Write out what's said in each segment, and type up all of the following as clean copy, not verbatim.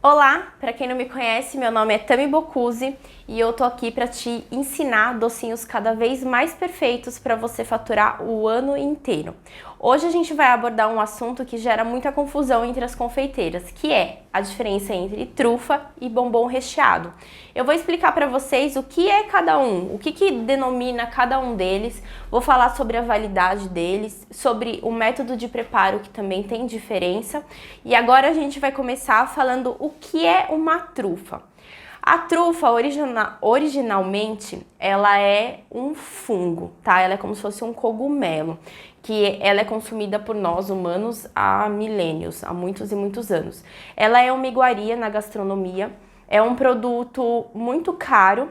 Olá, para quem não me conhece, meu nome é Tami Bocuse e eu tô aqui para te ensinar docinhos cada vez mais perfeitos para você faturar o ano inteiro. Hoje a gente vai abordar um assunto que gera muita confusão entre as confeiteiras, que é a diferença entre trufa e bombom recheado. Eu vou explicar para vocês o que é cada um, o que denomina cada um deles, vou falar sobre a validade deles, sobre o método de preparo que também tem diferença, e agora a gente vai começar falando o que é uma trufa. A trufa, originalmente, ela é um fungo, tá? Ela é como se fosse um cogumelo, que ela é consumida por nós humanos há milênios, há muitos e muitos anos. Ela é uma iguaria na gastronomia, é um produto muito caro,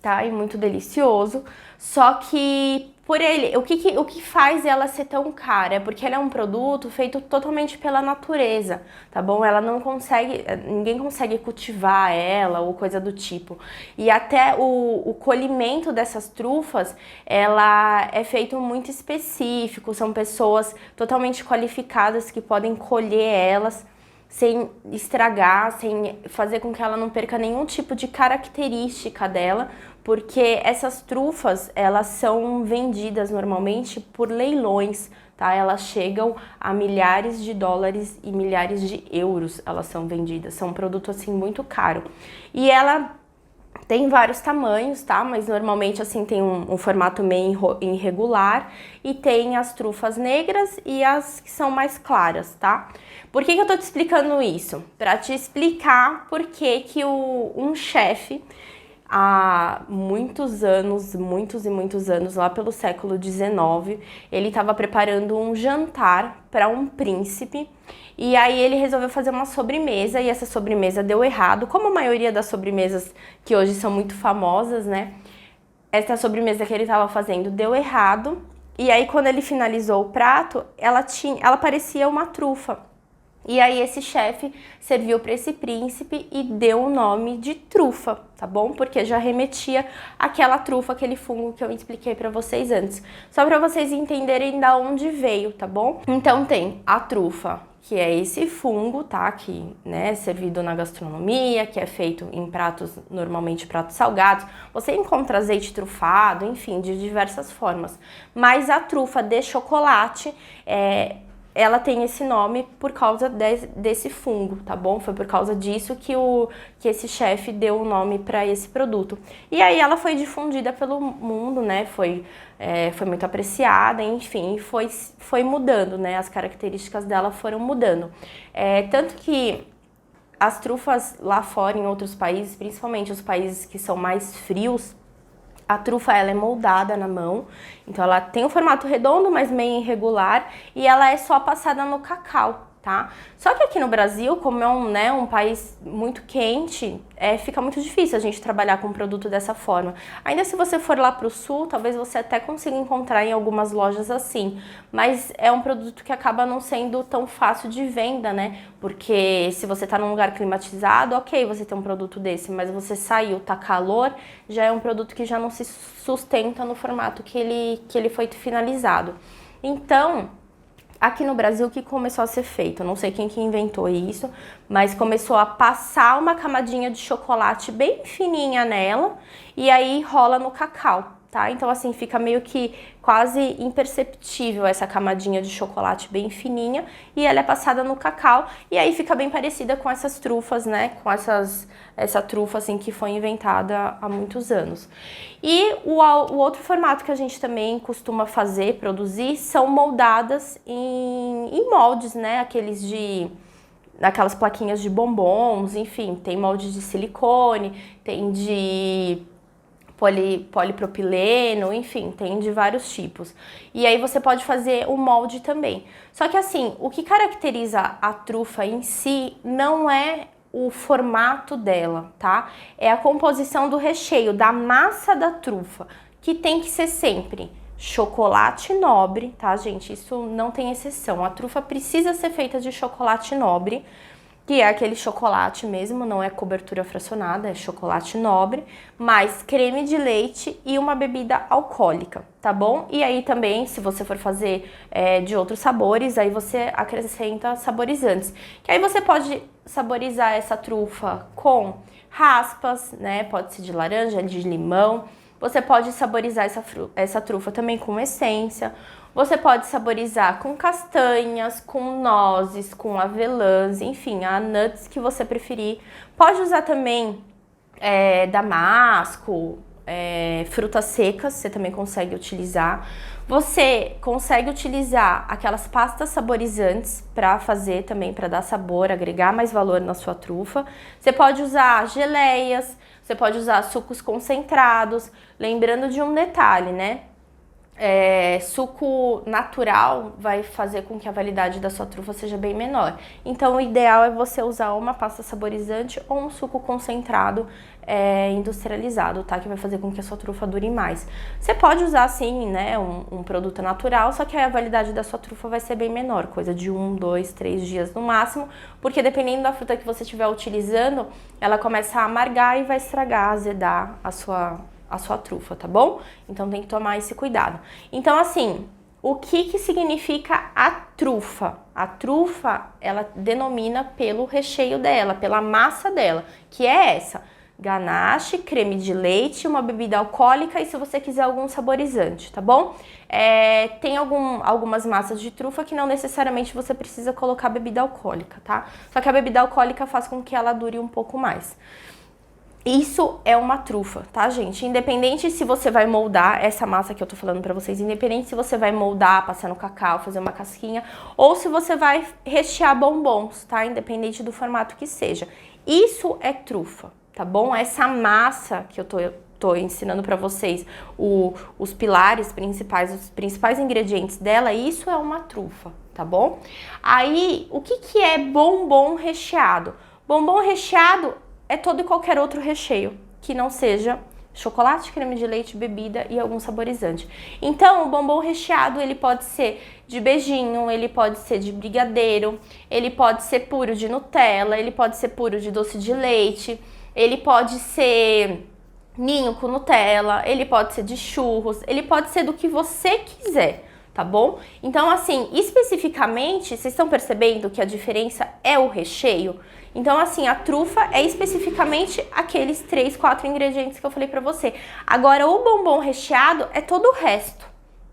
tá? E muito delicioso, só que por ele, o que faz ela ser tão cara é porque ela é um produto feito totalmente pela natureza, tá bom? Ela não consegue, ninguém consegue cultivar ela ou coisa do tipo. E até o colhimento dessas trufas, ela é feito muito específico, são pessoas totalmente qualificadas que podem colher elas sem estragar, sem fazer com que ela não perca nenhum tipo de característica dela, porque essas trufas, elas são vendidas normalmente por leilões, tá? Elas chegam a milhares de dólares e milhares de euros, elas são vendidas, são um produto assim muito caro. E ela tem vários tamanhos, tá? Mas normalmente assim tem um formato meio irregular e tem as trufas negras e as que são mais claras, tá? Por que eu tô te explicando isso? Para te explicar por que um chefe há muitos anos, muitos e muitos anos, lá pelo século XIX, ele estava preparando um jantar para um príncipe e aí ele resolveu fazer uma sobremesa e essa sobremesa deu errado, como a maioria das sobremesas que hoje são muito famosas, né? Essa sobremesa que ele estava fazendo deu errado e aí quando ele finalizou o prato, ela parecia uma trufa. E aí esse chefe serviu para esse príncipe e deu o nome de trufa, tá bom? Porque já remetia àquela trufa, aquele fungo que eu expliquei para vocês antes. Só para vocês entenderem da onde veio, tá bom? Então tem a trufa, que é esse fungo, tá? Que, né, é servido na gastronomia, que é feito em pratos, normalmente pratos salgados. Você encontra azeite trufado, enfim, de diversas formas. Mas a trufa de chocolate ela tem esse nome por causa desse fungo, tá bom? Foi por causa disso que esse chefe deu o nome para esse produto. E aí ela foi difundida pelo mundo, né? Foi muito apreciada, enfim, foi mudando, né? As características dela foram mudando. Tanto que as trufas lá fora, em outros países, principalmente os países que são mais frios, a trufa ela é moldada na mão, então ela tem um formato redondo, mas meio irregular, e ela é só passada no cacau, tá? Só que aqui no Brasil, como é um país muito quente, fica muito difícil a gente trabalhar com um produto dessa forma. Ainda se você for lá pro sul, talvez você até consiga encontrar em algumas lojas assim, mas é um produto que acaba não sendo tão fácil de venda, né? Porque se você tá num lugar climatizado, ok, você tem um produto desse, mas você saiu, tá calor, já é um produto que já não se sustenta no formato que ele foi finalizado. Então, aqui no Brasil, o que começou a ser feito? Eu não sei quem que inventou isso, mas começou a passar uma camadinha de chocolate bem fininha nela e aí rola no cacau, tá? Então assim, fica meio que quase imperceptível essa camadinha de chocolate bem fininha e ela é passada no cacau e aí fica bem parecida com essas trufas, né? Com essa trufa assim que foi inventada há muitos anos. E o outro formato que a gente também costuma fazer, produzir, são moldadas em moldes, né? Aquelas plaquinhas de bombons, enfim, tem molde de silicone, tem de polipropileno, enfim, tem de vários tipos. E aí você pode fazer o molde também. Só que assim, o que caracteriza a trufa em si não é o formato dela, tá? É a composição do recheio, da massa da trufa, que tem que ser sempre chocolate nobre, tá, gente? Isso não tem exceção. A trufa precisa ser feita de chocolate nobre, que é aquele chocolate mesmo, não é cobertura fracionada, é chocolate nobre, mais creme de leite e uma bebida alcoólica, tá bom? E aí também, se você for fazer de outros sabores, aí você acrescenta saborizantes. Que aí você pode saborizar essa trufa com raspas, né? Pode ser de laranja, de limão. Você pode saborizar essa trufa também com essência. Você pode saborizar com castanhas, com nozes, com avelãs, enfim, a nuts que você preferir. Pode usar também damasco, frutas secas, você também consegue utilizar. Você consegue utilizar aquelas pastas saborizantes para fazer também, para dar sabor, agregar mais valor na sua trufa. Você pode usar geleias, você pode usar sucos concentrados. Lembrando de um detalhe, né? Suco natural vai fazer com que a validade da sua trufa seja bem menor. Então, o ideal é você usar uma pasta saborizante ou um suco concentrado industrializado, tá? Que vai fazer com que a sua trufa dure mais. Você pode usar, sim, né, um produto natural, só que a validade da sua trufa vai ser bem menor, coisa de 1, 2, 3 dias no máximo, porque dependendo da fruta que você estiver utilizando, ela começa a amargar e vai estragar, azedar a sua trufa, tá bom? Então tem que tomar esse cuidado. Então, assim, o que significa a trufa? A trufa, ela denomina pelo recheio dela, pela massa dela, que é essa: ganache, creme de leite, uma bebida alcoólica e, se você quiser, algum saborizante, tá bom? Tem algumas massas de trufa que não necessariamente você precisa colocar bebida alcoólica, tá? Só que a bebida alcoólica faz com que ela dure um pouco mais. Isso é uma trufa, tá, gente? Independente se você vai moldar essa massa que eu tô falando pra vocês, independente se você vai moldar, passar no cacau, fazer uma casquinha, ou se você vai rechear bombons, tá? Independente do formato que seja. Isso é trufa, tá bom? Essa massa que eu tô ensinando pra vocês, os pilares principais, os principais ingredientes dela, isso é uma trufa, tá bom? Aí, o que é bombom recheado? Bombom recheado é todo e qualquer outro recheio que não seja chocolate, creme de leite, bebida e algum saborizante. Então, o bombom recheado, ele pode ser de beijinho, ele pode ser de brigadeiro, ele pode ser puro de Nutella, ele pode ser puro de doce de leite, ele pode ser ninho com Nutella, ele pode ser de churros, ele pode ser do que você quiser, tá bom? Então, assim, especificamente, vocês estão percebendo que a diferença é o recheio? Então, assim, a trufa é especificamente aqueles 3, 4 ingredientes que eu falei pra você. Agora, o bombom recheado é todo o resto,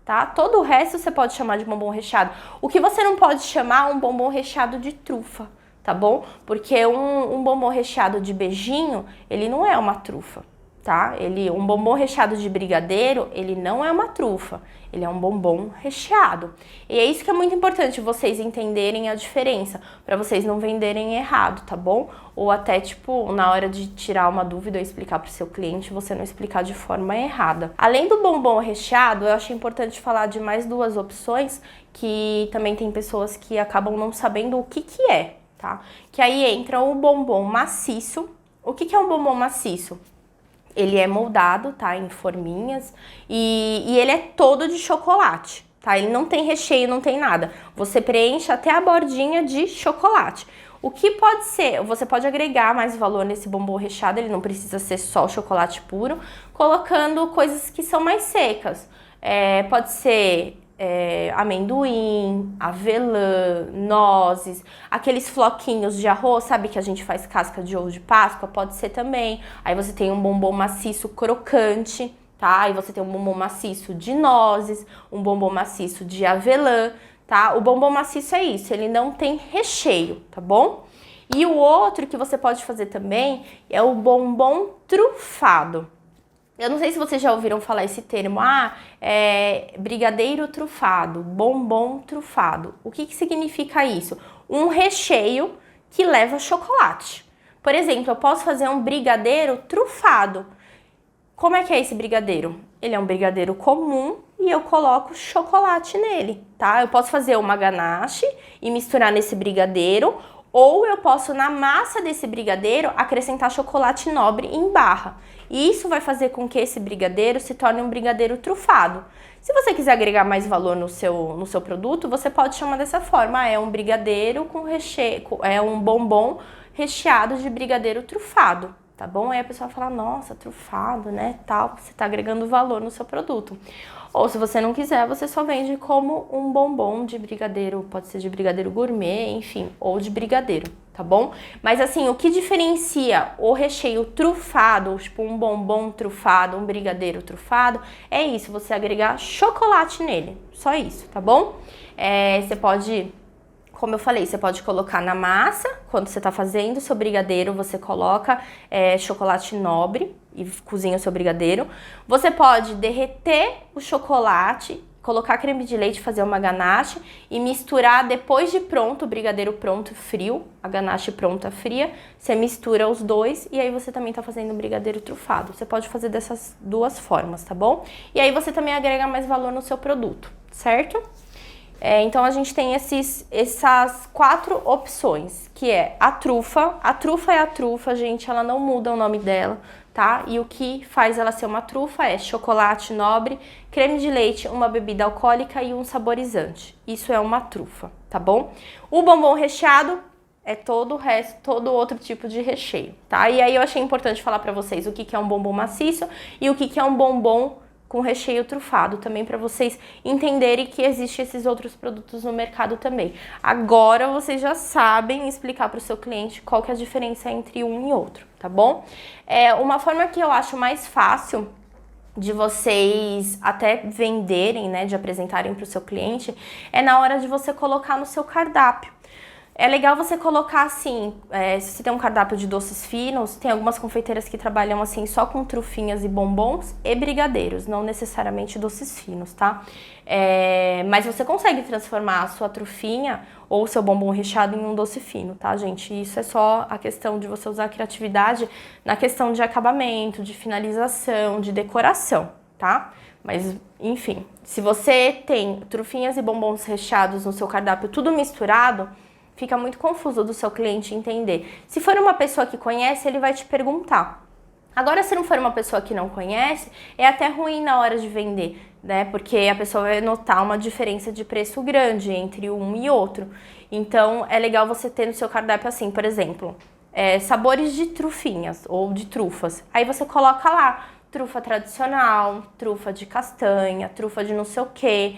tá? Todo o resto você pode chamar de bombom recheado. O que você não pode chamar é um bombom recheado de trufa, tá bom? Porque um bombom recheado de beijinho, ele não é uma trufa, tá? Um bombom recheado de brigadeiro, ele não é uma trufa, ele é um bombom recheado. E é isso que é muito importante vocês entenderem a diferença, para vocês não venderem errado, tá bom? Ou até, tipo, na hora de tirar uma dúvida ou explicar para o seu cliente, você não explicar de forma errada. Além do bombom recheado, eu acho importante falar de mais 2 opções, que também tem pessoas que acabam não sabendo o que é, tá? Que aí entra o bombom maciço. O que é um bombom maciço? Ele é moldado, tá, em forminhas e ele é todo de chocolate, tá? Ele não tem recheio, não tem nada. Você preenche até a bordinha de chocolate. O que pode ser? Você pode agregar mais valor nesse bombom recheado, ele não precisa ser só chocolate puro, colocando coisas que são mais secas. Pode ser amendoim, avelã, nozes, aqueles floquinhos de arroz, sabe, que a gente faz casca de ovo de Páscoa, pode ser também. Aí você tem um bombom maciço crocante, tá? Aí você tem um bombom maciço de nozes, um bombom maciço de avelã, tá? O bombom maciço é isso, ele não tem recheio, tá bom? E o outro que você pode fazer também é o bombom trufado. Eu não sei se vocês já ouviram falar esse termo, brigadeiro trufado, bombom trufado. O que significa isso? Um recheio que leva chocolate. Por exemplo, eu posso fazer um brigadeiro trufado. Como é que é esse brigadeiro? Ele é um brigadeiro comum e eu coloco chocolate nele, tá? Eu posso fazer uma ganache e misturar nesse brigadeiro, ou eu posso, na massa desse brigadeiro, acrescentar chocolate nobre em barra. E isso vai fazer com que esse brigadeiro se torne um brigadeiro trufado. Se você quiser agregar mais valor no seu produto, você pode chamar dessa forma. É um brigadeiro com recheio, é um bombom recheado de brigadeiro trufado, tá bom? Aí a pessoa fala, nossa, trufado, né, tal, você tá agregando valor no seu produto. Ou se você não quiser, você só vende como um bombom de brigadeiro, pode ser de brigadeiro gourmet, enfim, ou de brigadeiro, tá tá bom? Mas assim, o que diferencia o recheio trufado, tipo um bombom trufado, um brigadeiro trufado, é isso, você agregar chocolate nele, só isso, tá bom? Você pode, como eu falei, você pode colocar na massa, quando você tá fazendo o seu brigadeiro, você coloca chocolate nobre e cozinha o seu brigadeiro. Você pode derreter o chocolate, colocar creme de leite, fazer uma ganache e misturar depois de pronto, o brigadeiro pronto, frio, a ganache pronta, fria. Você mistura os dois e aí você também tá fazendo um brigadeiro trufado. Você pode fazer dessas duas formas, tá bom? E aí você também agrega mais valor no seu produto, certo? Então a gente tem essas 4 opções, que é a trufa. A trufa é a trufa, gente, ela não muda o nome dela, tá? E o que faz ela ser uma trufa é chocolate nobre, creme de leite, uma bebida alcoólica e um saborizante. Isso é uma trufa, tá bom? O bombom recheado é todo o resto, todo outro tipo de recheio, tá? E aí eu achei importante falar pra vocês o que é um bombom maciço e o que é um bombom com recheio trufado, também para vocês entenderem que existem esses outros produtos no mercado também. Agora vocês já sabem explicar para o seu cliente qual que é a diferença entre um e outro, tá bom? Uma forma que eu acho mais fácil de vocês até venderem, né, de apresentarem para o seu cliente, é na hora de você colocar no seu cardápio. É legal você colocar assim, se você tem um cardápio de doces finos, tem algumas confeiteiras que trabalham assim só com trufinhas e bombons e brigadeiros, não necessariamente doces finos, tá? Mas você consegue transformar a sua trufinha ou o seu bombom recheado em um doce fino, tá, gente? Isso é só a questão de você usar a criatividade na questão de acabamento, de finalização, de decoração, tá? Mas, enfim, se você tem trufinhas e bombons recheados no seu cardápio tudo misturado, fica muito confuso do seu cliente entender. Se for uma pessoa que conhece, ele vai te perguntar. Agora, se não for uma pessoa que não conhece, é até ruim na hora de vender, né? Porque a pessoa vai notar uma diferença de preço grande entre um e outro. Então, é legal você ter no seu cardápio assim, por exemplo, sabores de trufinhas ou de trufas. Aí você coloca lá, trufa tradicional, trufa de castanha, trufa de não sei o quê.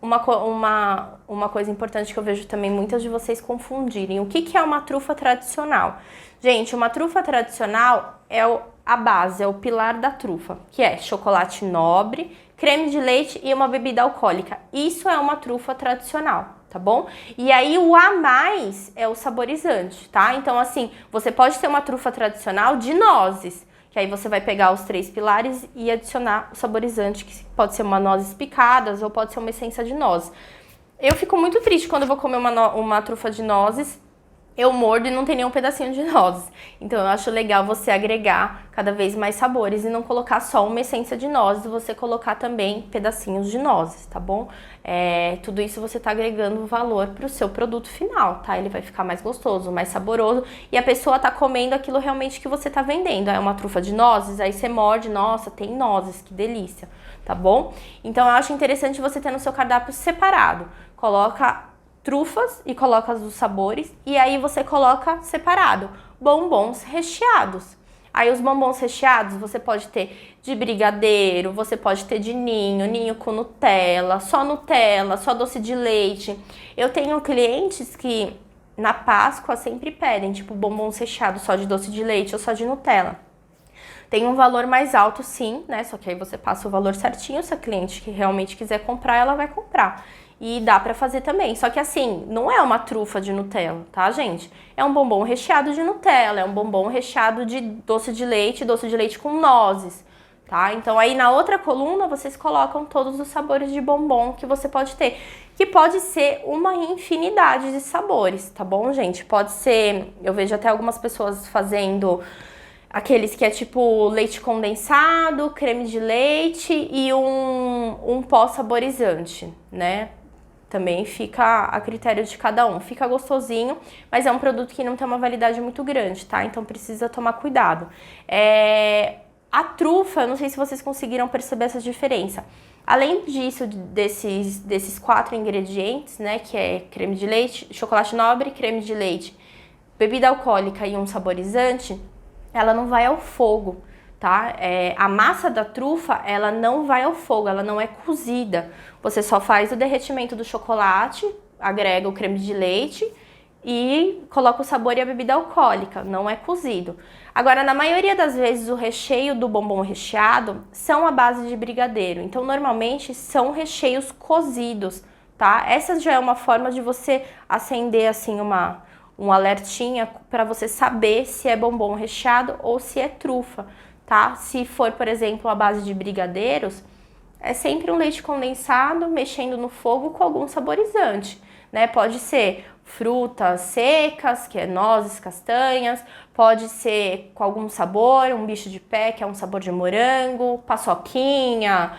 Uma coisa importante que eu vejo também muitas de vocês confundirem. O que é uma trufa tradicional? Gente, uma trufa tradicional é a base, é o pilar da trufa, que é chocolate nobre, creme de leite e uma bebida alcoólica. Isso é uma trufa tradicional, tá bom? E aí o a mais é o saborizante, tá? Então assim, você pode ter uma trufa tradicional de nozes, que aí você vai pegar os 3 pilares e adicionar o saborizante, que pode ser uma nozes picadas ou pode ser uma essência de nozes. Eu fico muito triste quando eu vou comer uma trufa de nozes, eu mordo e não tem nenhum pedacinho de nozes. Então eu acho legal você agregar cada vez mais sabores e não colocar só uma essência de nozes, você colocar também pedacinhos de nozes, tá bom? Tudo isso você tá agregando valor pro seu produto final, tá? Ele vai ficar mais gostoso, mais saboroso e a pessoa tá comendo aquilo realmente que você tá vendendo. É uma trufa de nozes, aí você morde, nossa, tem nozes, que delícia, tá bom? Então eu acho interessante você ter no seu cardápio separado. Coloca trufas e coloca os sabores e aí você coloca separado bombons recheados. Aí os bombons recheados você pode ter de brigadeiro, você pode ter de ninho com Nutella, só doce de leite. Eu tenho clientes que na Páscoa sempre pedem tipo bombons recheados só de doce de leite ou só de Nutella. Tem um valor mais alto sim, né? Só que aí você passa o valor certinho, se a cliente que realmente quiser comprar, ela vai comprar. E dá pra fazer também. Só que assim, não é uma trufa de Nutella, tá, gente? É um bombom recheado de Nutella, é um bombom recheado de doce de leite com nozes, tá? Então aí na outra coluna vocês colocam todos os sabores de bombom que você pode ter. Que pode ser uma infinidade de sabores, tá bom, gente? Pode ser, eu vejo até algumas pessoas fazendo aqueles que é tipo leite condensado, creme de leite e um pó saborizante, né? Também fica a critério de cada um. Fica gostosinho, mas é um produto que não tem uma validade muito grande, tá? Então precisa tomar cuidado. A trufa, eu não sei se vocês conseguiram perceber essa diferença. Além disso, desses 4 ingredientes, né? Que é creme de leite, chocolate nobre, creme de leite, bebida alcoólica e um saborizante, ela não vai ao fogo, tá? A massa da trufa, ela não vai ao fogo, ela não é cozida. Você só faz o derretimento do chocolate, agrega o creme de leite e coloca o sabor e a bebida alcoólica, não é cozido. Agora, na maioria das vezes, o recheio do bombom recheado são à base de brigadeiro, então normalmente são recheios cozidos, tá? Essa já é uma forma de você acender assim um alertinha para você saber se é bombom recheado ou se é trufa, tá? Se for, por exemplo, à base de brigadeiros, é sempre um leite condensado mexendo no fogo com algum saborizante, né? Pode ser frutas secas, que é nozes, castanhas, pode ser com algum sabor, um bicho de pé, que é um sabor de morango, paçoquinha,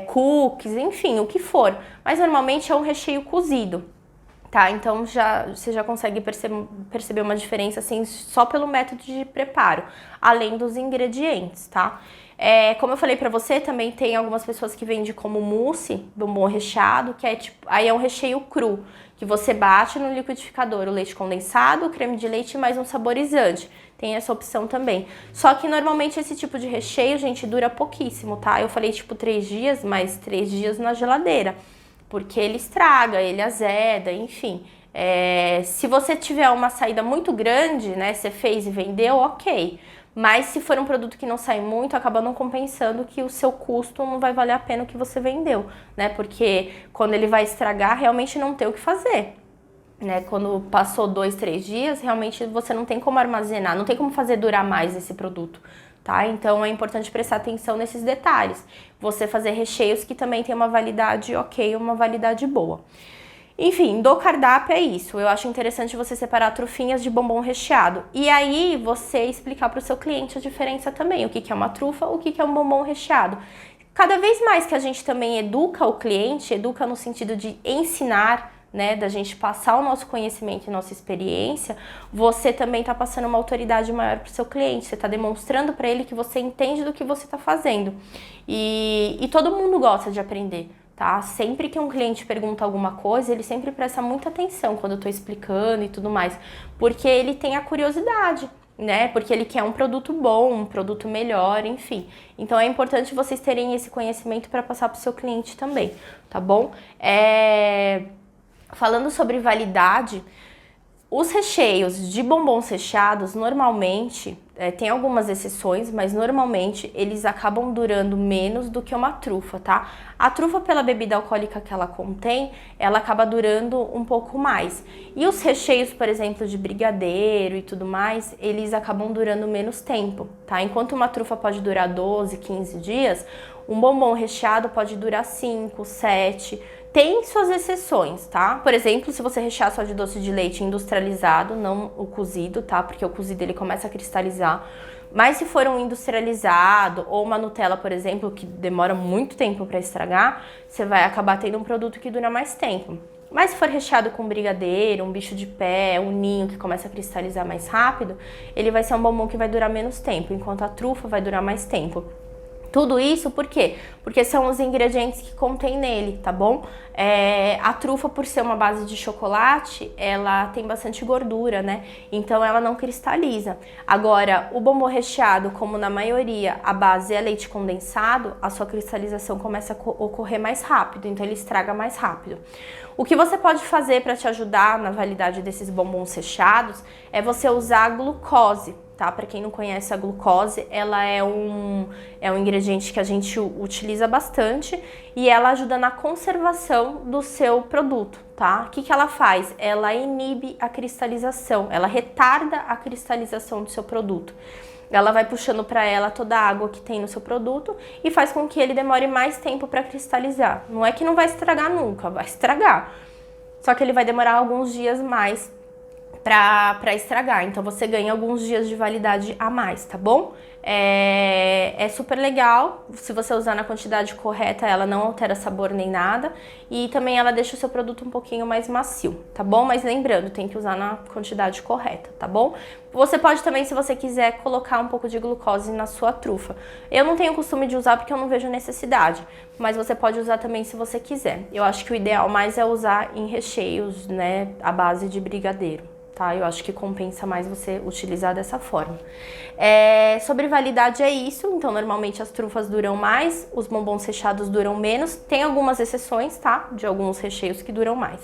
cookies, enfim, o que for. Mas normalmente é um recheio cozido, tá? Então você já consegue perceber uma diferença assim só pelo método de preparo, além dos ingredientes, tá? Como eu falei pra você, também tem algumas pessoas que vendem como mousse, bombom recheado, que é tipo, aí é um recheio cru, que você bate no liquidificador o leite condensado, o creme de leite e mais um saborizante. Tem essa opção também. Só que normalmente esse tipo de recheio, gente, dura pouquíssimo, tá? Eu falei tipo 3 dias, mas 3 dias na geladeira, porque ele estraga, ele azeda, enfim. Se você tiver uma saída muito grande, né, você fez e vendeu, ok. Mas se for um produto que não sai muito, acaba não compensando, que o seu custo não vai valer a pena o que você vendeu, né? Porque quando ele vai estragar, realmente não tem o que fazer, né? Quando passou 2, 3 dias, realmente você não tem como armazenar, não tem como fazer durar mais esse produto, tá? Então é importante prestar atenção nesses detalhes. Você fazer recheios que também tem uma validade ok, uma validade boa. Enfim, do cardápio é isso. Eu acho interessante você separar trufinhas de bombom recheado. E aí você explicar para o seu cliente a diferença também. O que é uma trufa, o que é um bombom recheado. Cada vez mais que a gente também educa o cliente, educa no sentido de ensinar, né, da gente passar o nosso conhecimento e nossa experiência, você também está passando uma autoridade maior para o seu cliente. Você está demonstrando para ele que você entende do que você está fazendo. E todo mundo gosta de aprender. Tá? Sempre que um cliente pergunta alguma coisa, ele sempre presta muita atenção quando eu tô explicando e tudo mais, porque ele tem a curiosidade, né? Porque ele quer um produto bom, um produto melhor, enfim. Então é importante vocês terem esse conhecimento para passar para o seu cliente também, tá bom? Falando sobre validade, os recheios de bombons recheados, normalmente, tem algumas exceções, mas normalmente eles acabam durando menos do que uma trufa, tá? A trufa, pela bebida alcoólica que ela contém, ela acaba durando um pouco mais. E os recheios, por exemplo, de brigadeiro e tudo mais, eles acabam durando menos tempo, tá? Enquanto uma trufa pode durar 12, 15 dias, um bombom recheado pode durar 5, 7. Tem suas exceções, tá? Por exemplo, se você rechear só de doce de leite industrializado, não o cozido, tá? Porque o cozido ele começa a cristalizar. Mas se for um industrializado ou uma Nutella, por exemplo, que demora muito tempo para estragar, você vai acabar tendo um produto que dura mais tempo. Mas se for recheado com brigadeiro, um bicho de pé, um ninho que começa a cristalizar mais rápido, ele vai ser um bombom que vai durar menos tempo, enquanto a trufa vai durar mais tempo. Tudo isso por quê? Porque são os ingredientes que contém nele, tá bom? A trufa, por ser uma base de chocolate, ela tem bastante gordura, né? Então ela não cristaliza. Agora, o bombom recheado, como na maioria a base é leite condensado, a sua cristalização começa a ocorrer mais rápido, então ele estraga mais rápido. O que você pode fazer para te ajudar na validade desses bombons recheados é você usar a glucose. Tá? Para quem não conhece, a glucose, ela é um ingrediente que a gente utiliza bastante e ela ajuda na conservação do seu produto, tá? O que ela faz? Ela inibe a cristalização, ela retarda a cristalização do seu produto. Ela vai puxando para ela toda a água que tem no seu produto e faz com que ele demore mais tempo para cristalizar. Não é que não vai estragar nunca, vai estragar. Só que ele vai demorar alguns dias mais para estragar, então você ganha alguns dias de validade a mais, tá bom? É super legal, se você usar na quantidade correta, ela não altera sabor nem nada e também ela deixa o seu produto um pouquinho mais macio, tá bom? Mas lembrando, tem que usar na quantidade correta, tá bom? Você pode também, se você quiser, colocar um pouco de glucose na sua trufa. Eu não tenho costume de usar porque eu não vejo necessidade, mas você pode usar também se você quiser. Eu acho que o ideal mais é usar em recheios, né, à base de brigadeiro. tá? Eu acho que compensa mais você utilizar dessa forma. Sobre validade é isso, então normalmente as trufas duram mais, os bombons recheados duram menos, tem algumas exceções, tá? De alguns recheios que duram mais,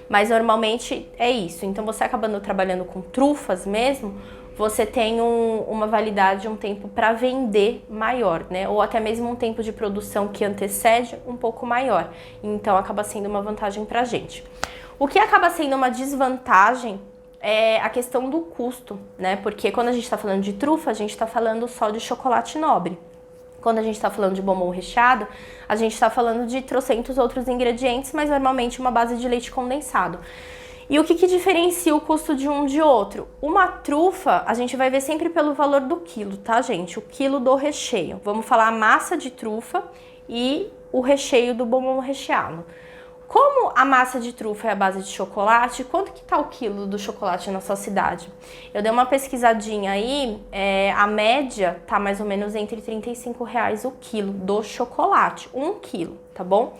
mas normalmente é isso. Então você acabando trabalhando com trufas mesmo, você tem uma validade, um tempo para vender maior, né? Ou até mesmo um tempo de produção que antecede um pouco maior. Então acaba sendo uma vantagem pra gente. O que acaba sendo uma desvantagem é a questão do custo, né? Porque quando a gente tá falando de trufa, a gente tá falando só de chocolate nobre. Quando a gente tá falando de bombom recheado, a gente tá falando de trocentos outros ingredientes, mas normalmente uma base de leite condensado. E o que diferencia o custo de um de outro? Uma trufa, a gente vai ver sempre pelo valor do quilo, tá, gente? O quilo do recheio. Vamos falar a massa de trufa e o recheio do bombom recheado. Como a massa de trufa é a base de chocolate, quanto que tá o quilo do chocolate na sua cidade? Eu dei uma pesquisadinha aí, a média tá mais ou menos entre R$35 o quilo do chocolate, 1 quilo, tá bom?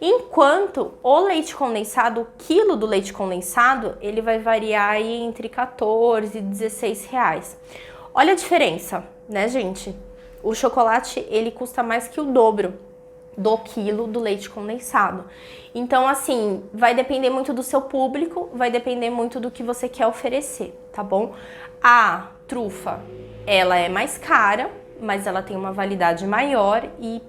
Enquanto o leite condensado, o quilo do leite condensado, ele vai variar aí entre 14 e 16 reais. Olha a diferença, né, gente? O chocolate, ele custa mais que o dobro do quilo do leite condensado. Então, assim, vai depender muito do seu público, vai depender muito do que você quer oferecer, tá bom? A trufa, ela é mais cara, mas ela tem uma validade maior e,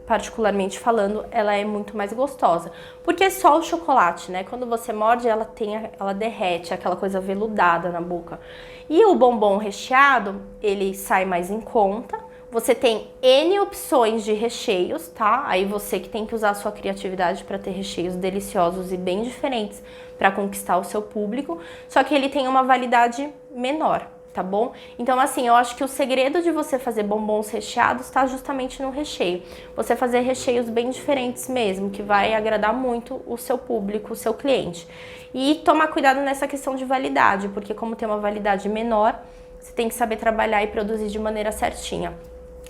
particularmente falando, ela é muito mais gostosa. Porque é só o chocolate, né? Quando você morde, ela derrete, aquela coisa veludada na boca. E o bombom recheado, ele sai mais em conta. Você tem N opções de recheios, tá? Aí você que tem que usar a sua criatividade para ter recheios deliciosos e bem diferentes para conquistar o seu público. Só que ele tem uma validade menor, tá bom? Então, assim, eu acho que o segredo de você fazer bombons recheados está justamente no recheio. Você fazer recheios bem diferentes mesmo, que vai agradar muito o seu público, o seu cliente. E tomar cuidado nessa questão de validade, porque como tem uma validade menor, você tem que saber trabalhar e produzir de maneira certinha.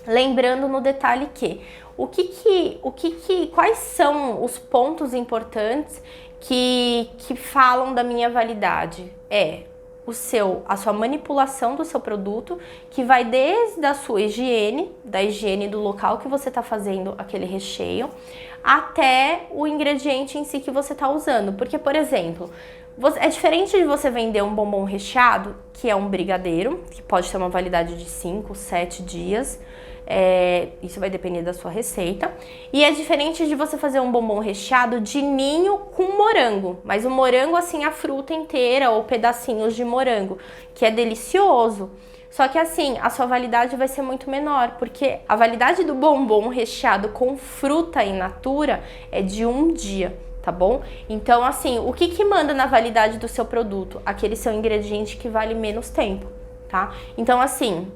Lembrando no detalhe que quais são os pontos importantes que falam da minha validade? A sua manipulação do seu produto, que vai desde a sua higiene, da higiene do local que você está fazendo aquele recheio, até o ingrediente em si que você está usando. Porque, por exemplo, é diferente de você vender um bombom recheado, que é um brigadeiro, que pode ter uma validade de 5, 7 dias, isso vai depender da sua receita. E é diferente de você fazer um bombom recheado de ninho com morango, mas o morango assim, a fruta inteira ou pedacinhos de morango, que é delicioso. Só que assim, a sua validade vai ser muito menor, porque a validade do bombom recheado com fruta in natura é de 1 dia, tá bom? Então assim, o que manda na validade do seu produto? Aquele seu ingrediente que vale menos tempo, tá? Então assim,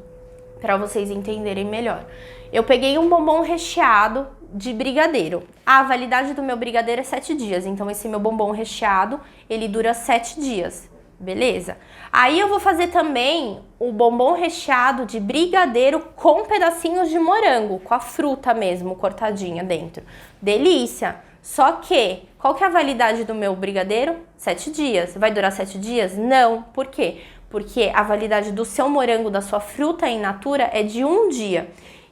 para vocês entenderem melhor, eu peguei um bombom recheado de brigadeiro. A validade do meu brigadeiro é 7 dias, então esse meu bombom recheado, ele dura 7 dias, beleza? Aí eu vou fazer também o bombom recheado de brigadeiro com pedacinhos de morango, com a fruta mesmo, cortadinha dentro. Delícia! Só que, qual que é a validade do meu brigadeiro? 7 dias. Vai durar 7 dias? Não. Por quê? Porque a validade do seu morango, da sua fruta in natura, é de 1 dia.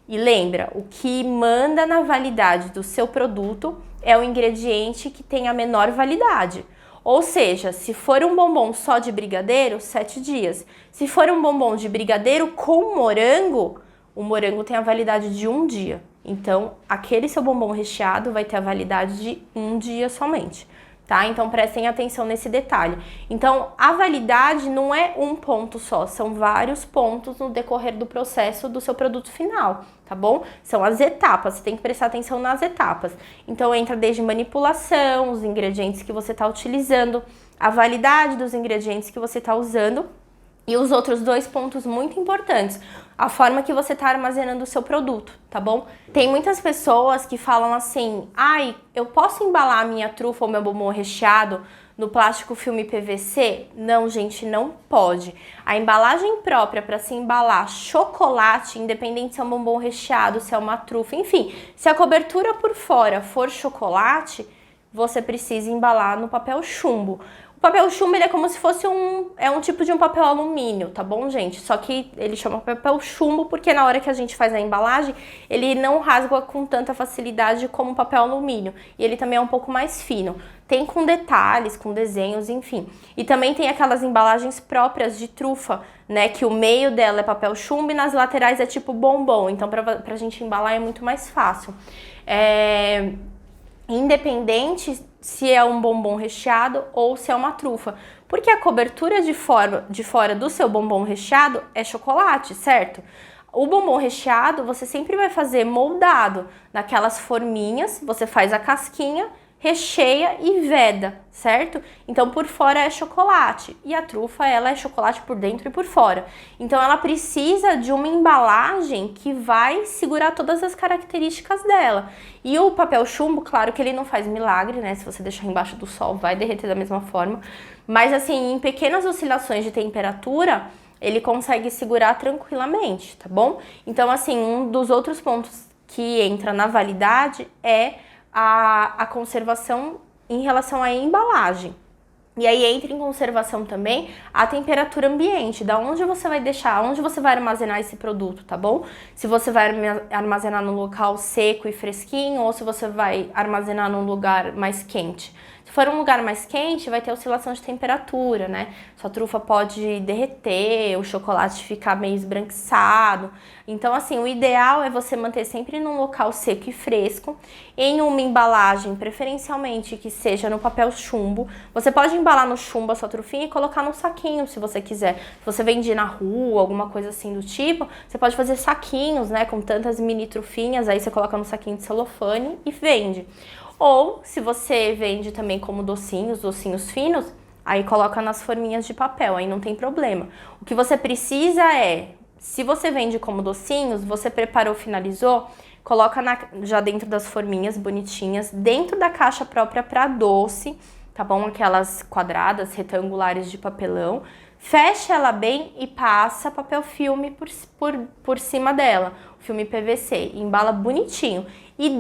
E lembra, o que manda na validade do seu produto é o ingrediente que tem a menor validade. Ou seja, se for um bombom só de brigadeiro, 7 dias. Se for um bombom de brigadeiro com morango, o morango tem a validade de 1 dia. Então, aquele seu bombom recheado vai ter a validade de 1 dia somente. Tá? Então prestem atenção nesse detalhe. Então a validade não é um ponto só, são vários pontos no decorrer do processo do seu produto final, tá bom? São as etapas, você tem que prestar atenção nas etapas. Então entra desde manipulação, os ingredientes que você está utilizando, a validade dos ingredientes que você está usando e os outros 2 pontos muito importantes, a forma que você está armazenando o seu produto, tá bom? Tem muitas pessoas que falam assim, ai, eu posso embalar a minha trufa ou meu bombom recheado no plástico filme PVC? Não, gente, não pode. A embalagem própria para se embalar chocolate, independente se é um bombom recheado, se é uma trufa, enfim, se a cobertura por fora for chocolate, você precisa embalar no papel chumbo. O papel chumbo, ele é como se fosse um tipo de um papel alumínio, tá bom, gente? Só que ele chama papel chumbo porque na hora que a gente faz a embalagem, ele não rasga com tanta facilidade como o papel alumínio. E ele também é um pouco mais fino. Tem com detalhes, com desenhos, enfim. E também tem aquelas embalagens próprias de trufa, né? Que o meio dela é papel chumbo e nas laterais é tipo bombom. Então, pra gente embalar é muito mais fácil. Independente se é um bombom recheado ou se é uma trufa. Porque a cobertura de fora do seu bombom recheado é chocolate, certo? O bombom recheado você sempre vai fazer moldado naquelas forminhas, você faz a casquinha, recheia e veda, certo? Então por fora é chocolate e a trufa ela é chocolate por dentro e por fora. Então ela precisa de uma embalagem que vai segurar todas as características dela. E o papel chumbo, claro que ele não faz milagre, né? Se você deixar embaixo do sol vai derreter da mesma forma. Mas assim, em pequenas oscilações de temperatura, ele consegue segurar tranquilamente, tá bom? Então assim, um dos outros pontos que entra na validade é a conservação em relação à embalagem. E aí entra em conservação também a temperatura ambiente, da onde você vai deixar, onde você vai armazenar esse produto, tá bom? Se você vai armazenar num local seco e fresquinho ou se você vai armazenar num lugar mais quente. Se for um lugar mais quente, vai ter oscilação de temperatura, né? Sua trufa pode derreter, o chocolate ficar meio esbranquiçado. Então, assim, o ideal é você manter sempre num local seco e fresco, em uma embalagem, preferencialmente que seja no papel chumbo. Você pode embalar no chumbo a sua trufinha e colocar num saquinho, se você quiser. Se você vende na rua, alguma coisa assim do tipo, você pode fazer saquinhos, né, com tantas mini trufinhas, aí você coloca no saquinho de celofane e vende. Ou, se você vende também como docinhos finos, aí coloca nas forminhas de papel, aí não tem problema. O que você precisa é, se você vende como docinhos, você preparou, finalizou, coloca já dentro das forminhas bonitinhas, dentro da caixa própria para doce, tá bom? Aquelas quadradas, retangulares de papelão. Fecha ela bem e passa papel filme por cima dela, filme PVC, embala bonitinho e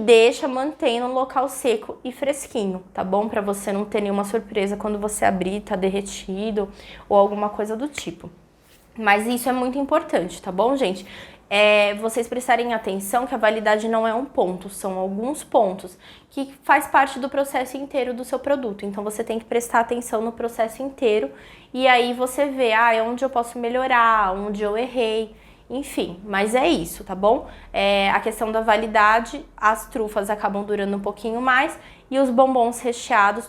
mantém no local seco e fresquinho, tá bom? Para você não ter nenhuma surpresa quando você abrir, tá derretido ou alguma coisa do tipo. Mas isso é muito importante, tá bom, gente? Vocês prestarem atenção que a validade não é um ponto, são alguns pontos que faz parte do processo inteiro do seu produto. Então você tem que prestar atenção no processo inteiro e aí você vê, onde eu posso melhorar, onde eu errei, enfim. Mas é isso, tá bom? A questão da validade, as trufas acabam durando um pouquinho mais e os bombons recheados,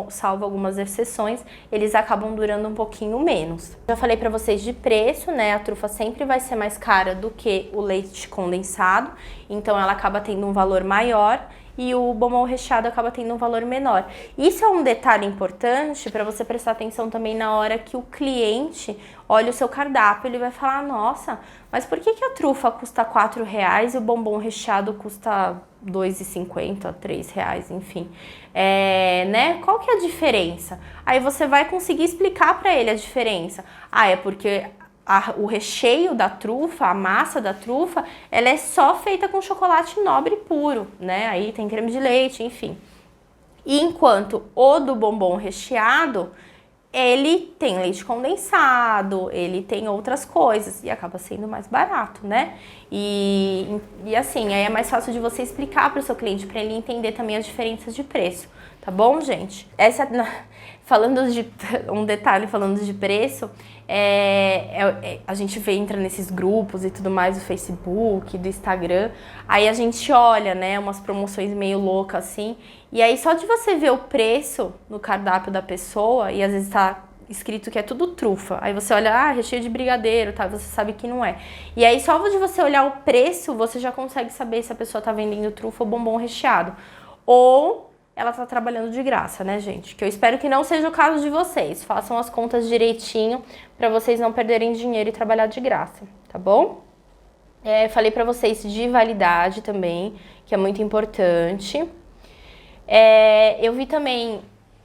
salvo algumas exceções, eles acabam durando um pouquinho menos. Já falei pra vocês de preço, né? A trufa sempre vai ser mais cara do que o leite condensado, então ela acaba tendo um valor maior e o bombom recheado acaba tendo um valor menor. Isso é um detalhe importante para você prestar atenção também na hora que o cliente olha o seu cardápio, ele vai falar, nossa, mas por que a trufa custa R$4 e o bombom recheado custa R$2,50, R$3, enfim. Né? Qual que é a diferença? Aí você vai conseguir explicar para ele a diferença. É porque o recheio da trufa, a massa da trufa, ela é só feita com chocolate nobre puro, né? Aí tem creme de leite, enfim. E enquanto o do bombom recheado, ele tem leite condensado, ele tem outras coisas e acaba sendo mais barato, né? E assim, aí é mais fácil de você explicar para o seu cliente, para ele entender também as diferenças de preço, tá bom, gente? Um detalhe falando de preço, a gente entra nesses grupos e tudo mais, do Facebook, do Instagram, aí a gente olha, né, umas promoções meio loucas assim, e aí só de você ver o preço no cardápio da pessoa, e às vezes tá escrito que é tudo trufa, aí você olha, recheio de brigadeiro, tá, você sabe que não é. E aí só de você olhar o preço, você já consegue saber se a pessoa tá vendendo trufa ou bombom recheado. Ou ela tá trabalhando de graça, né, gente? Que eu espero que não seja o caso de vocês. Façam as contas direitinho pra vocês não perderem dinheiro e trabalhar de graça, tá bom? Falei pra vocês de validade também, que é muito importante. Eu vi também,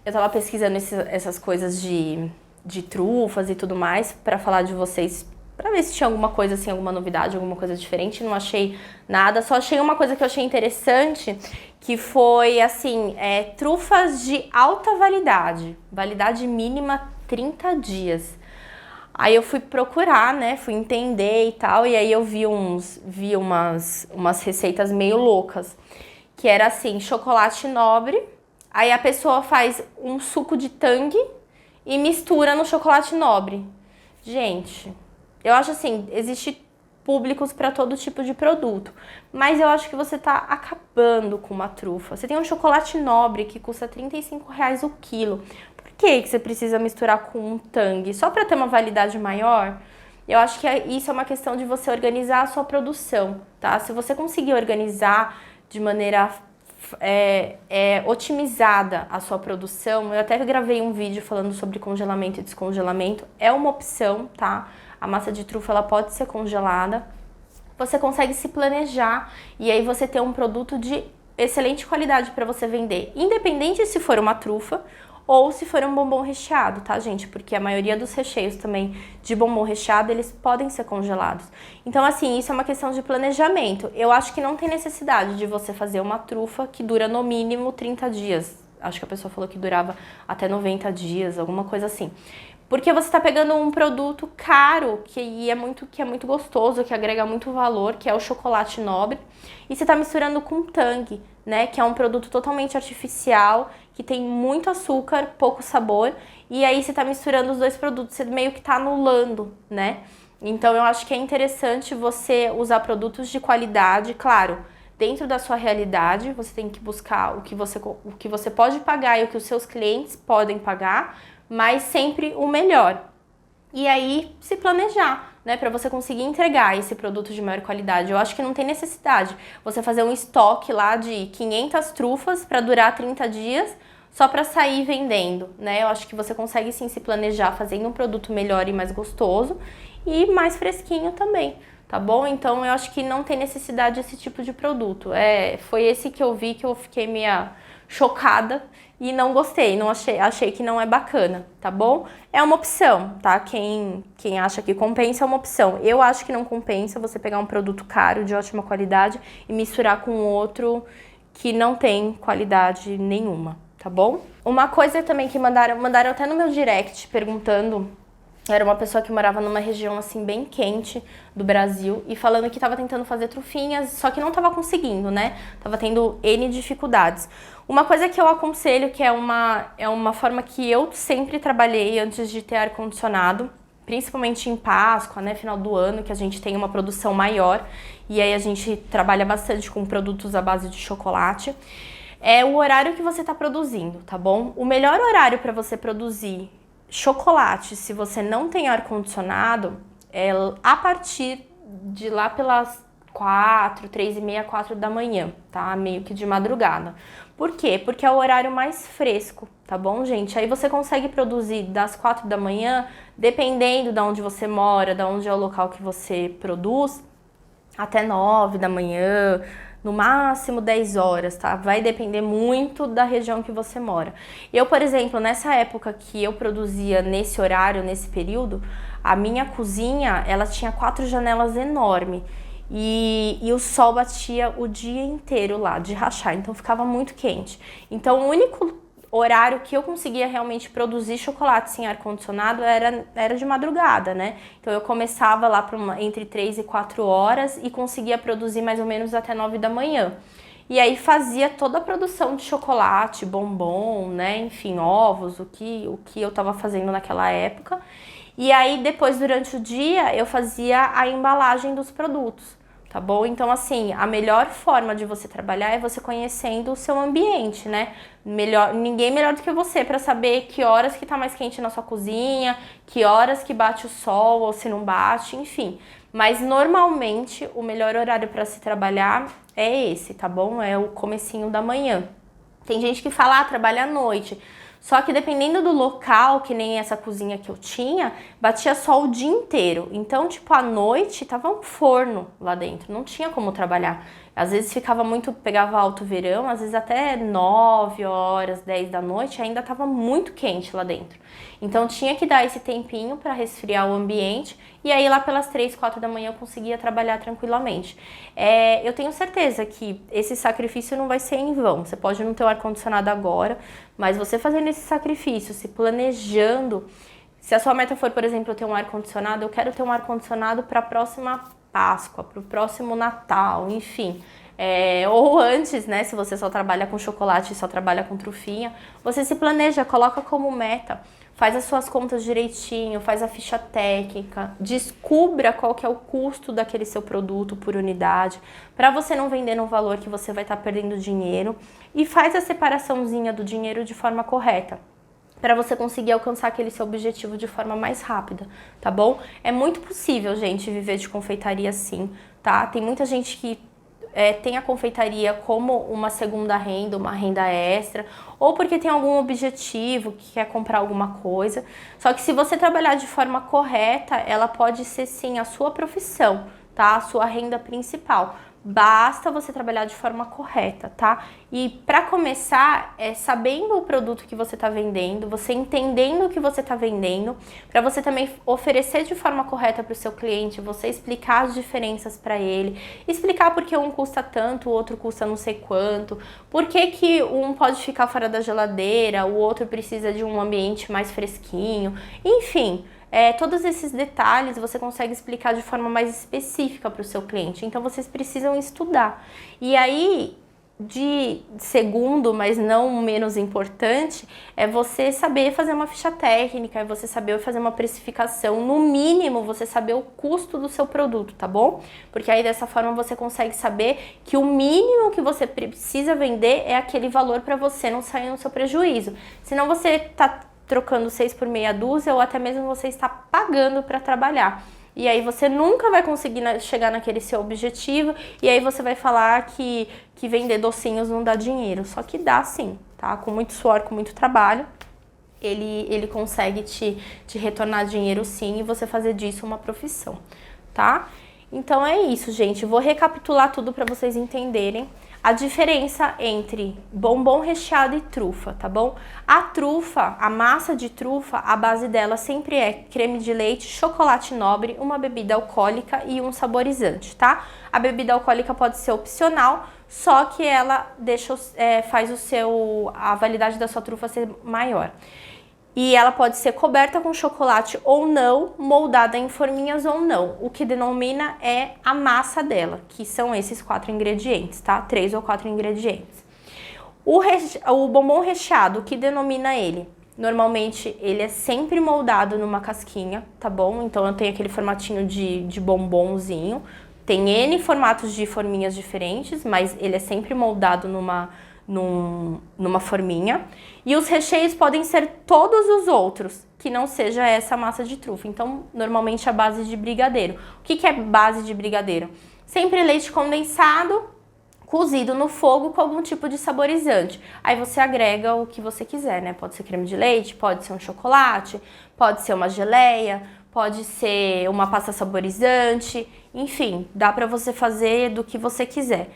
eu tava pesquisando essas coisas de trufas e tudo mais, pra falar de vocês pra ver se tinha alguma coisa assim, alguma novidade, alguma coisa diferente. Não achei nada, só achei uma coisa que eu achei interessante, que foi assim, trufas de alta validade, validade mínima 30 dias. Aí eu fui procurar, né, fui entender e tal, e aí eu vi umas receitas meio loucas, que era assim, chocolate nobre, aí a pessoa faz um suco de tang e mistura no chocolate nobre. Gente, eu acho assim, existe públicos para todo tipo de produto, mas eu acho que você tá acabando com uma trufa. Você tem um chocolate nobre que custa R$ 35 o quilo. Por que você precisa misturar com um tang? Só para ter uma validade maior? Eu acho que isso é uma questão de você organizar a sua produção, tá? Se você conseguir organizar de maneira otimizada a sua produção, eu até gravei um vídeo falando sobre congelamento e descongelamento, é uma opção, tá? A massa de trufa ela pode ser congelada, você consegue se planejar e aí você ter um produto de excelente qualidade para você vender, independente se for uma trufa ou se for um bombom recheado, tá, gente? Porque a maioria dos recheios também de bombom recheado, eles podem ser congelados. Então, assim, isso é uma questão de planejamento. Eu acho que não tem necessidade de você fazer uma trufa que dura no mínimo 30 dias. Acho que a pessoa falou que durava até 90 dias, alguma coisa assim. Porque você está pegando um produto caro, que é muito gostoso, que agrega muito valor, que é o chocolate nobre, e você está misturando com tang, né? Que é um produto totalmente artificial, que tem muito açúcar, pouco sabor, e aí você está misturando os dois produtos, você meio que está anulando, né? Então eu acho que é interessante você usar produtos de qualidade, claro, dentro da sua realidade, você tem que buscar o que você pode pagar e o que os seus clientes podem pagar, mas sempre o melhor. E aí, se planejar, né, para você conseguir entregar esse produto de maior qualidade. Eu acho que não tem necessidade você fazer um estoque lá de 500 trufas para durar 30 dias só para sair vendendo, né? Eu acho que você consegue sim se planejar fazendo um produto melhor e mais gostoso e mais fresquinho também, tá bom? Então, eu acho que não tem necessidade desse tipo de produto. Foi esse que eu vi que eu fiquei meio chocada e não gostei, não achei que não é bacana, tá bom? É uma opção, tá? Quem acha que compensa é uma opção. Eu acho que não compensa você pegar um produto caro, de ótima qualidade, e misturar com outro que não tem qualidade nenhuma, tá bom? Uma coisa também que mandaram até no meu direct perguntando. Era uma pessoa que morava numa região assim bem quente do Brasil e falando que estava tentando fazer trufinhas, só que não estava conseguindo, né? Tava tendo N dificuldades. Uma coisa que eu aconselho, que é uma forma que eu sempre trabalhei antes de ter ar-condicionado, principalmente em Páscoa, né, final do ano, que a gente tem uma produção maior e aí a gente trabalha bastante com produtos à base de chocolate, é o horário que você está produzindo, tá bom? O melhor horário para você produzir chocolate, se você não tem ar-condicionado, é a partir de lá pelas 3h30, 4 da manhã, tá? Meio que de madrugada. Por quê? Porque é o horário mais fresco, tá bom, gente? Aí você consegue produzir das 4 da manhã, dependendo de onde você mora, de onde é o local que você produz, até 9 da manhã, no máximo 10 horas, tá? Vai depender muito da região que você mora. Eu, por exemplo, nessa época que eu produzia nesse horário, nesse período, a minha cozinha, ela tinha 4 janelas enormes. E o sol batia o dia inteiro lá, de rachar, então ficava muito quente. Então o único horário que eu conseguia realmente produzir chocolate sem ar-condicionado era de madrugada, né? Então eu começava lá entre 3 e 4 horas e conseguia produzir mais ou menos até 9 da manhã. E aí fazia toda a produção de chocolate, bombom, né? Enfim, ovos, o que eu tava fazendo naquela época. E aí depois, durante o dia, eu fazia a embalagem dos produtos. Tá bom? Então, assim, a melhor forma de você trabalhar é você conhecendo o seu ambiente, né? Ninguém melhor do que você para saber que horas que tá mais quente na sua cozinha, que horas que bate o sol ou se não bate, enfim. Mas, normalmente, o melhor horário para se trabalhar é esse, tá bom? É o comecinho da manhã. Tem gente que fala, trabalha à noite. Só que dependendo do local, que nem essa cozinha que eu tinha, batia sol o dia inteiro. Então, tipo, à noite tava um forno lá dentro, não tinha como trabalhar. Às vezes pegava alto verão, às vezes até 9 horas, 10 da noite, ainda tava muito quente lá dentro. Então, tinha que dar esse tempinho para resfriar o ambiente e aí lá pelas 3, 4 da manhã eu conseguia trabalhar tranquilamente. Eu tenho certeza que esse sacrifício não vai ser em vão. Você pode não ter o ar-condicionado agora, mas você fazendo esse sacrifício, se planejando, se a sua meta for, por exemplo, eu ter um ar-condicionado, eu quero ter um ar-condicionado para a próxima Páscoa, para o próximo Natal, enfim. Ou antes, né, se você só trabalha com chocolate e só trabalha com trufinha, você se planeja, coloca como meta, faz as suas contas direitinho, faz a ficha técnica, descubra qual que é o custo daquele seu produto por unidade, para você não vender no valor que você vai estar perdendo dinheiro, e faz a separaçãozinha do dinheiro de forma correta, para você conseguir alcançar aquele seu objetivo de forma mais rápida, tá bom? É muito possível, gente, viver de confeitaria sim, tá? Tem muita gente que tem a confeitaria como uma segunda renda, uma renda extra, ou porque tem algum objetivo, que quer comprar alguma coisa. Só que se você trabalhar de forma correta, ela pode ser sim a sua profissão, tá? A sua renda principal. Basta você trabalhar de forma correta, tá? E para começar, sabendo o produto que você está vendendo, você entendendo o que você está vendendo, para você também oferecer de forma correta para o seu cliente, você explicar as diferenças para ele, explicar por que um custa tanto, o outro custa não sei quanto, por que um pode ficar fora da geladeira, o outro precisa de um ambiente mais fresquinho, enfim. Todos esses detalhes você consegue explicar de forma mais específica para o seu cliente. Então, vocês precisam estudar. E aí, de segundo, mas não menos importante, é você saber fazer uma ficha técnica, é você saber fazer uma precificação. No mínimo, você saber o custo do seu produto, tá bom? Porque aí, dessa forma, você consegue saber que o mínimo que você precisa vender é aquele valor para você não sair no seu prejuízo. Senão, você tá trocando 6 por meia dúzia, ou até mesmo você está pagando para trabalhar. E aí você nunca vai conseguir chegar naquele seu objetivo, e aí você vai falar que vender docinhos não dá dinheiro. Só que dá sim, tá? Com muito suor, com muito trabalho, ele consegue te retornar dinheiro sim, e você fazer disso uma profissão, tá? Então é isso, gente. Vou recapitular tudo para vocês entenderem a diferença entre bombom recheado e trufa, tá bom? A trufa, a massa de trufa, a base dela sempre é creme de leite, chocolate nobre, uma bebida alcoólica e um saborizante, tá? A bebida alcoólica pode ser opcional, só que ela faz a validade da sua trufa ser maior. E ela pode ser coberta com chocolate ou não, moldada em forminhas ou não. O que denomina é a massa dela, que são esses 4 ingredientes, tá? 3 ou 4 ingredientes. O bombom recheado, o que denomina ele? Normalmente ele é sempre moldado numa casquinha, tá bom? Então eu tenho aquele formatinho de bombonzinho. Tem N formatos de forminhas diferentes, mas ele é sempre moldado numa forminha. E os recheios podem ser todos os outros, que não seja essa massa de trufa. Então, normalmente a base de brigadeiro. O que é base de brigadeiro? Sempre leite condensado, cozido no fogo com algum tipo de saborizante. Aí você agrega o que você quiser, né? Pode ser creme de leite, pode ser um chocolate, pode ser uma geleia, pode ser uma pasta saborizante, enfim, dá pra você fazer do que você quiser.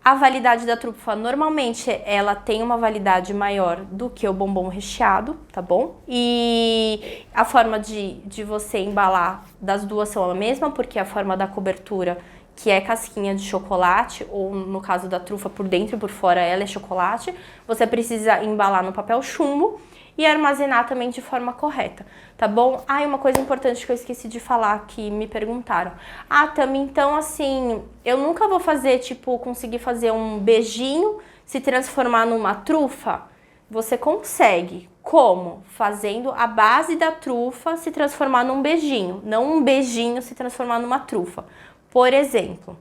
A validade da trufa, normalmente, ela tem uma validade maior do que o bombom recheado, tá bom? E a forma de você embalar das duas são a mesma, porque a forma da cobertura, que é casquinha de chocolate, ou no caso da trufa, por dentro e por fora ela é chocolate, você precisa embalar no papel chumbo e armazenar também de forma correta, tá bom? Ah, e uma coisa importante que eu esqueci de falar, que me perguntaram. Ah, Tami, então assim, eu nunca vou fazer, conseguir fazer um beijinho se transformar numa trufa? Você consegue. Como? Fazendo a base da trufa se transformar num beijinho, não um beijinho se transformar numa trufa. Por exemplo,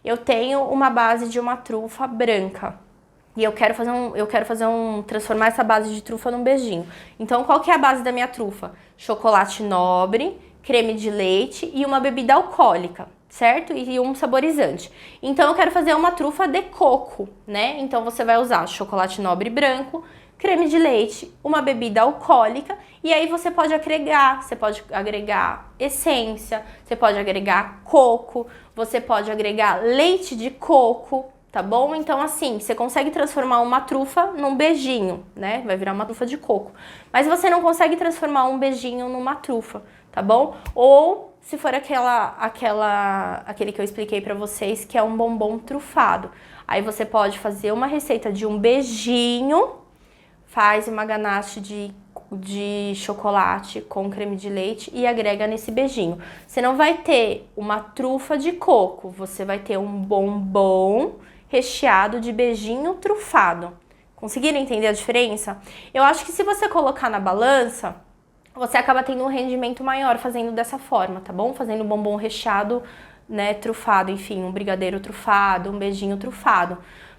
eu tenho uma base de uma trufa branca, e eu quero transformar essa base de trufa num beijinho. Então, qual que é a base da minha trufa? Chocolate nobre, creme de leite e uma bebida alcoólica, certo? E um saborizante. Então, eu quero fazer uma trufa de coco, né? Então, você vai usar chocolate nobre branco, creme de leite, uma bebida alcoólica, e aí você pode agregar essência, você pode agregar coco, você pode agregar leite de coco, tá bom? Então, assim, você consegue transformar uma trufa num beijinho, né? Vai virar uma trufa de coco. Mas você não consegue transformar um beijinho numa trufa, tá bom? Ou se for aquele que eu expliquei pra vocês, que é um bombom trufado. Aí você pode fazer uma receita de um beijinho, faz uma ganache de chocolate com creme de leite e agrega nesse beijinho. Você não vai ter uma trufa de coco, você vai ter um bombom recheado de beijinho trufado. Conseguiram entender a diferença? Eu acho que se você colocar na balança, você acaba tendo um rendimento maior fazendo dessa forma, tá bom? Fazendo um bombom recheado, né, trufado, enfim, um brigadeiro trufado, um beijinho trufado.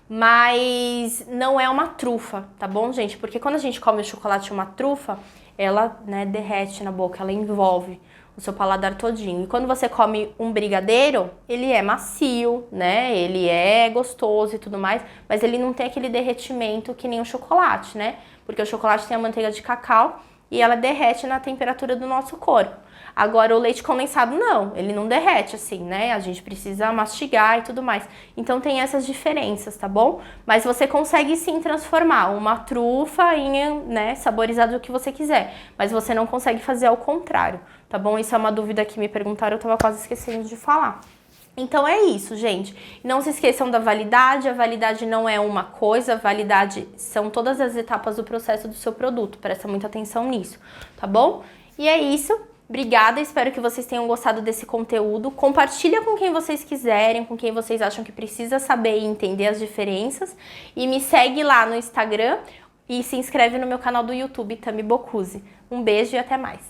Mas não é uma trufa, tá bom, gente? Porque quando a gente come o chocolate uma trufa, ela, né, derrete na boca, ela envolve o seu paladar todinho. E quando você come um brigadeiro, ele é macio, né? Ele é gostoso e tudo mais, mas ele não tem aquele derretimento que nem o chocolate, né? Porque o chocolate tem a manteiga de cacau e ela derrete na temperatura do nosso corpo. Agora, o leite condensado não, ele não derrete assim, né? A gente precisa mastigar e tudo mais. Então, tem essas diferenças, tá bom? Mas você consegue sim transformar uma trufa em, né, saborizado do que você quiser. Mas você não consegue fazer ao contrário, tá bom? Isso é uma dúvida que me perguntaram, eu tava quase esquecendo de falar. Então é isso, gente. Não se esqueçam da validade. A validade não é uma coisa, a validade são todas as etapas do processo do seu produto. Presta muita atenção nisso, tá bom? E é isso. Obrigada, espero que vocês tenham gostado desse conteúdo. Compartilha com quem vocês quiserem, com quem vocês acham que precisa saber e entender as diferenças. E me segue lá no Instagram e se inscreve no meu canal do YouTube, Tami Bocuse. Um beijo e até mais!